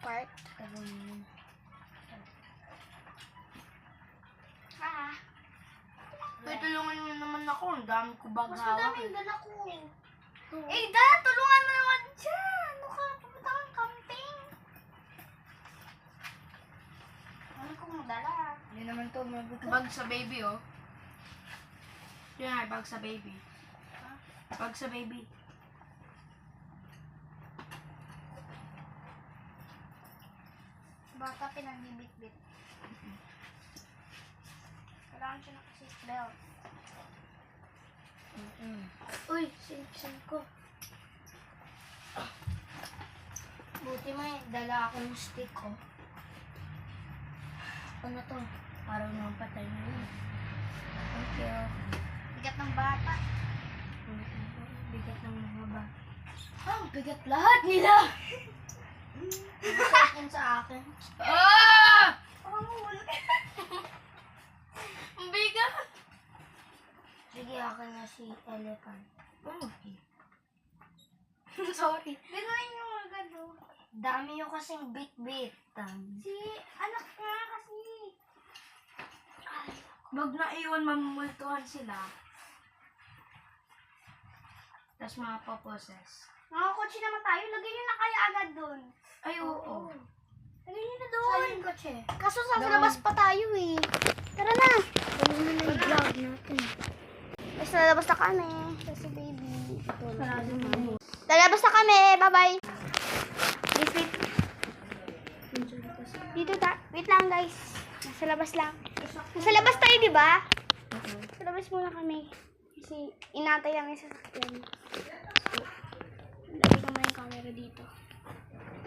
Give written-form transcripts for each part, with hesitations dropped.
part. Uy, tulungan mo naman ako. Ang dami ko bag Mas hawak. madami yung dala ko. Dan, tulungan mo naman dyan. Ano ka? Pupunta kang camping. Ano kong dala? Hindi naman to mabuti. Bag sa baby, oh. Yun nga, bag sa baby. Bag sa baby. Bata pinagbibit-bit. Kailangan siya naka-seatbelt. Uy, sinipsan ko. Buti may dala akong stick ko. Ano to? Parang naman patay na yun. Thank you. Bigat ng bata. Bigat ng mga bag. Bigat lahat nila. Sa akin, sa akin. Ah! Wala. Ang bigat! Sige, akin na si elephant. Okay. Sorry. Bigay nyo agad o. Dami yung kasing bit-bit. Si anak nga kasi. Wag na iwan, mamumultuhan sila. Tapos mapaposes. Nakakotse naman tayo. Lagay nyo na kaya agad dun. Ay, oo. Lagay nyo na doon. Saan yung kotse? Kaso sa labas pa tayo eh. Tara na. Ano na yung vlog natin. Basta lalabas na kami. Kasi baby. Lalabas na kami. Bye-bye. Wait. Dito wait lang guys. Nasa labas lang. Nasa labas tayo, di ba? Nasa labas muna kami. Kasi inatay lang yung sasakyan. Lagay ko muna yung camera dito.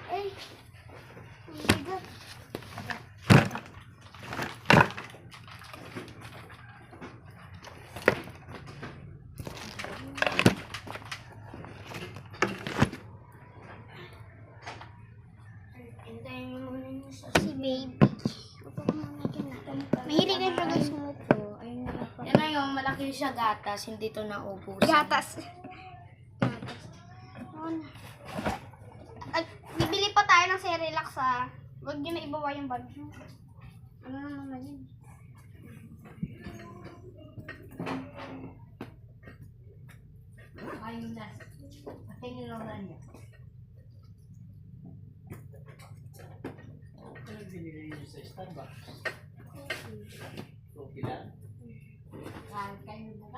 Ay! Ang bigat. Hintayin mo muna yung sa... Si baby. Upo ka muna dyan na. Mahilig na siya guys umupo. Ayun na pa. Yan na yung malaki siya gatas, hindi to naubusan. Gatas. Ano? Ay, bibili pa tayo ng Cerelac ha. Huwag nyo na ibawa yung bag. Ano na naman yun? Ayun na. Patingin naman niya. Ano binili niyo sa Starbucks? Coffee lang? Kain kayo na